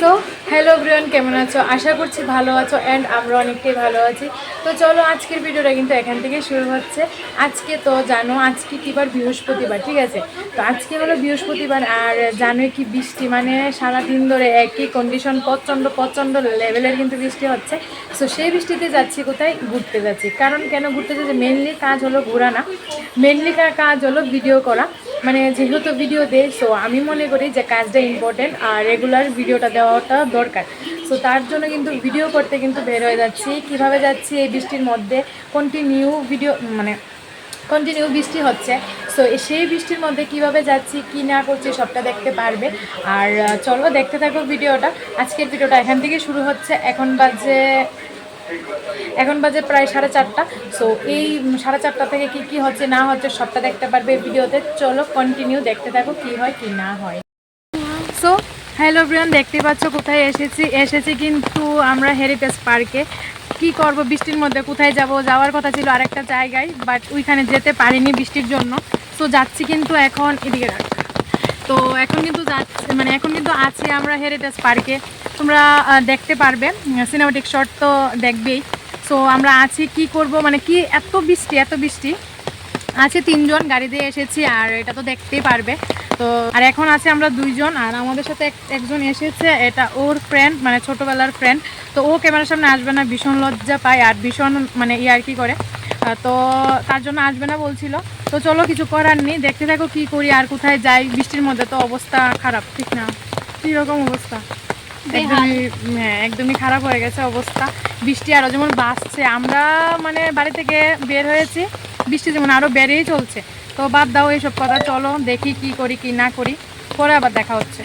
So hello everyone, কেমন আছো? আশা করছি ভালো আছো অ্যান্ড আমরা অনেকটাই ভালো আছি। তো চলো আজকের ভিডিওটা কিন্তু এখান থেকে শুরু হচ্ছে। আজকে তো জানো আজকে কিবার বৃহস্পতিবার, ঠিক আছে? তো আজকে হলো বৃহস্পতিবার আর জানোই কি বৃষ্টি, মানে সারাদিন ধরে একই কন্ডিশন, প্রচণ্ড প্রচণ্ড লেভেলের কিন্তু বৃষ্টি হচ্ছে। সো সেই বৃষ্টিতে যাচ্ছি কোথায়? ঘুরতে যাচ্ছি। কারণ কেন ঘুরতে যাচ্ছি? মেনলি কাজ হলো ঘোরা না, মেনলি কাজ হলো ভিডিও করা। মানে যেহেতু ভিডিও দেয়, সো আমি মনে করি যে কাজটা ইম্পর্টেন্ট আর রেগুলার ভিডিওটা দেওয়াটা দরকার। সো তার জন্য কিন্তু ভিডিও করতে কিন্তু বের হয়ে যাচ্ছি। কিভাবে যাচ্ছি? এই বৃষ্টির মধ্যে কন্টিনিউ ভিডিও, মানে কন্টিনিউ বৃষ্টি হচ্ছে। সো সেই বৃষ্টির মধ্যে কিভাবে যাচ্ছি, কি না করছি সবটা দেখতে পারবে। আর চলো দেখতে থাকো ভিডিওটা। আজকের ভিডিওটা এখান থেকে শুরু হচ্ছে। এখন বাজে প্রায় 4:30। সো এই 4:30 থেকে কি হচ্ছে না হচ্ছে সবটা দেখতে পারবে ভিডিওতে। চলো কন্টিনিউ দেখতে থাকো কি হয় কি না হয়। সো হ্যালো এভরিওয়ান, দেখতে পাচ্ছ কোথায় এসেছি কিন্তু আমরা হেরিটেজ পার্কে। কি করব বৃষ্টির মধ্যে, কোথায় যাব? যাওয়ার কথা ছিল আরেকটা জায়গায়, বাট ওইখানে যেতে পারিনি বৃষ্টির জন্য। সো যাচ্ছি কিন্তু এখন এদিকে রাখ। তো এখন কিন্তু আছি আমরা হেরিটেজ পার্কে। তোমরা দেখতে পারবে সিনেমাটিক শট তো দেখবেই। সো আমরা আছি, কি করব, মানে কি এত বৃষ্টি আছে। 3 জন গাড়ি দিয়ে এসেছি আর এটা তো দেখতেই পারবে। তো আর এখন আছে আমরা 2 জন আর আমাদের সাথে একজন এসেছে, এটা ওর ফ্রেন্ড, মানে ছোটোবেলার ফ্রেন্ড। তো ও ক্যামেরার সামনে আসবে না, ভীষণ লজ্জা পায় আর ভীষণ মানে আর কি করে, তো তার জন্য আসবে না বলছিল। তো চলো কিছু করার নেই, দেখতে থাকো কি করি আর কোথায় যাই। বৃষ্টির মধ্যে তো অবস্থা খারাপ, ঠিক না? কীরকম অবস্থা? একদমই খারাপ হয়ে গেছে অবস্থা। বৃষ্টি আরও যেমন বাসছে, আমরা মানে বাড়ি থেকে বের হয়েছি, বৃষ্টি যেমন আরও বেড়েই চলছে। তো বাদ দাও এইসব কথা, চলো দেখি কি করি কি না করি, পরে আবার দেখা হচ্ছে।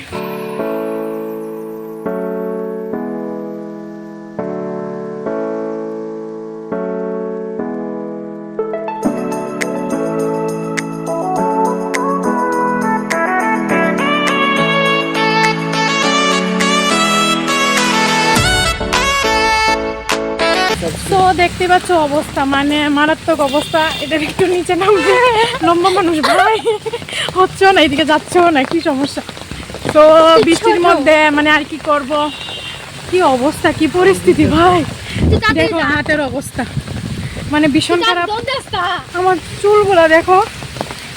তো দেখতে পাচ্ছ অবস্থা, মানে মারাত্মক অবস্থা। এটা একটু নিচে নামবে, লম্বা মানুষ ভাই হচ্ছেও না, এদিকে যাচ্ছেও না, কি সমস্যা? তো বৃষ্টির মধ্যে মানে আর কি করব, কি অবস্থা, কি পরিস্থিতি ভাই, দেখো হাতের অবস্থা, মানে ভীষণ খারাপ। আমার চুলগুলো দেখো,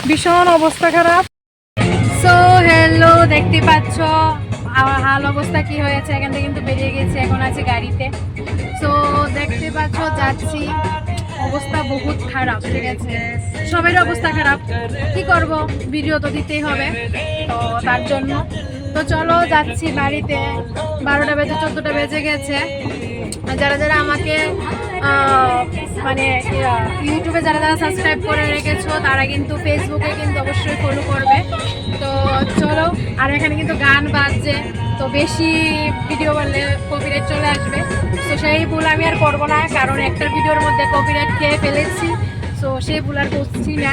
ভীষণ অবস্থা খারাপ। সো হ্যালো, দেখতে পাচ্ছ আমার হাল অবস্থা কি হয়েছে। এখান থেকে কিন্তু বেরিয়ে গেছি, এখন আছি গাড়িতে। সো দেখতে পাচ্ছ যাচ্ছি, অবস্থা বহুত খারাপ, ঠিক আছে? সবের অবস্থা খারাপ, কি করব, ভিডিও তো দিতেই হবে, তো তার জন্য। তো চলো যাচ্ছি বাড়িতে। 12টা বেজে 14টা বেজে গেছে। যারা যারা আমাকে মানে ইউটিউবে যারা সাবস্ক্রাইব করে রেখেছো তারা কিন্তু ফেসবুকে কিন্তু অবশ্যই ফলো করবে। তো চলো, আর এখানে কিন্তু গান বাজছে, তো বেশি ভিডিও করলে কপিরাইট চলে আসবে। তো সেই ভুল আমি আর করবো না, কারণ একটা ভিডিওর মধ্যে কপিরাইট খেয়ে ফেলেছি। সো সেই ভুল আর করছি না।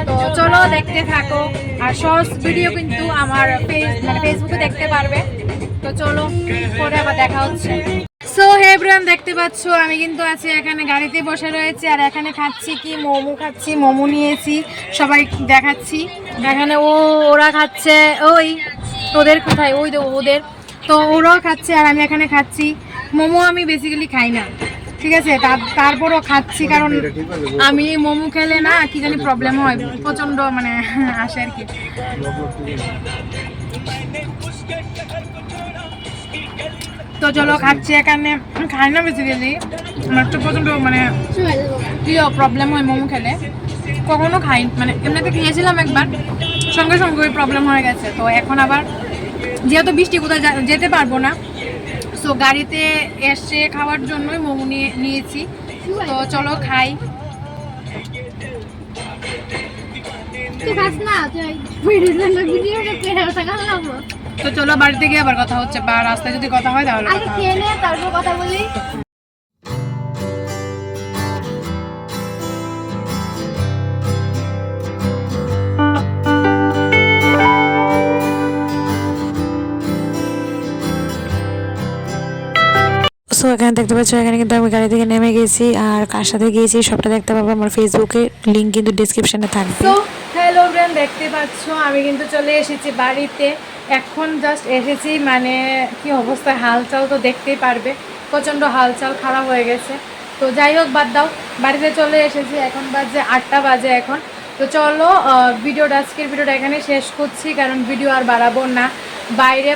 তো চলো দেখতে থাকো। আর শর্টস ভিডিও কিন্তু আমার ফেসবুকে দেখতে পারবে। তো চলো পরে আবার দেখা হচ্ছে। সো হে ব্রান, দেখতে পাচ্ছ আমি কিন্তু আছি এখানে গাড়িতে বসে রয়েছে আর এখানে খাচ্ছি কি, মোমো খাচ্ছি, মোমো নিয়েছি, সবাই দেখাচ্ছি। এখানে ওরা খাচ্ছে, ওই ওদের কোথায়, ওই ওদের, তো ওরাও খাচ্ছে আর আমি এখানে খাচ্ছি। মোমো আমি বেসিক্যালি খাই না, ঠিক আছে? তারপরও খাচ্ছি, কারণ আমি মোমো খেলে না কি জানি প্রবলেম হয়, প্রচণ্ড মানে আসে আর কি। তো চলো খাচ্ছি, এখানে খাই না বেসিক্যালি, আমার তো প্রচণ্ড মানে কি প্রবলেম হয় মোমো খেলে, কখনো খাই, মানে এমনিতে খেয়েছিলাম একবার, সঙ্গে সঙ্গে ওই প্রবলেম হয়ে গেছে। তো এখন আবার যেহেতু বৃষ্টি, কোথায় যেতে পারবো না, সো গাড়িতে এসে খাওয়ার জন্যই মোমো নিয়েছি। তো চলো খাই। তো চলো বাড়িতে গিয়ে আবার কথা হচ্ছে, বা রাস্তায় যদি কথা হয় তাহলে তারপর কথা বলি। সো এখানে দেখতে পাচ্ছ, এখানে কিন্তু আমি গাড়ি থেকে নেমে গেছি আর কার সাথে গিয়েছি সবটা দেখতে পাবো আমার ফেসবুকে, লিঙ্ক কিন্তু ডিসক্রিপশনে থাকবে। তো হ্যালো ফ্রেন্ড, দেখতে পাচ্ছ আমি কিন্তু চলে এসেছি বাড়িতে। এখন জাস্ট এসেছি, মানে কি অবস্থা, হালচাল তো দেখতেই পারবে, প্রচণ্ড হালচাল খারাপ হয়ে গেছে। তো যাই হোক, বাদ দাও, বাড়িতে চলে এসেছি, এখন বাজে 8টা বাজে এখন। তো চলো আজকের ভিডিওটা এখানে শেষ করছি, কারণ ভিডিও আর বাড়াবো না। বাইরে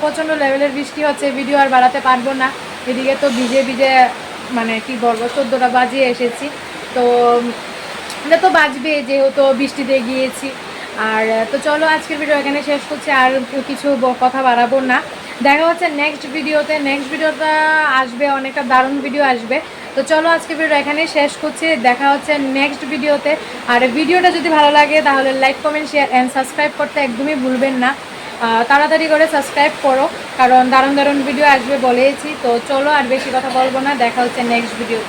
প্রচণ্ড লেভেলের বৃষ্টি হচ্ছে, ভিডিও আর বাড়াতে পারবো না। এদিকে তো ভিজে ভিজে মানে কি বলবো, 14টা বাজিয়ে এসেছি। তো এটা তো বাজবে, যেহেতু বৃষ্টিতে গিয়েছি। আর তো চলো আজকের ভিডিও এখানে শেষ করছি, আর কিছু কথা বাড়াবো না। দেখা হচ্ছে নেক্সট ভিডিওটা আসবে, অনেকটা দারুণ ভিডিও আসবে। তো চলো আজকের ভিডিও এখানেই শেষ করছি, দেখা হচ্ছে নেক্সট ভিডিওতে। আর ভিডিওটা যদি ভালো লাগে তাহলে like, comment, share and subscribe করতে একদমই ভুলবেন না। তাড়াতাড়ি করে সাবস্ক্রাইব করো, কারণ দারুণ ভিডিও আসবে বলেইছি। তো চলো আর বেশি কথা বলবো না, দেখা হচ্ছে নেক্সট ভিডিও।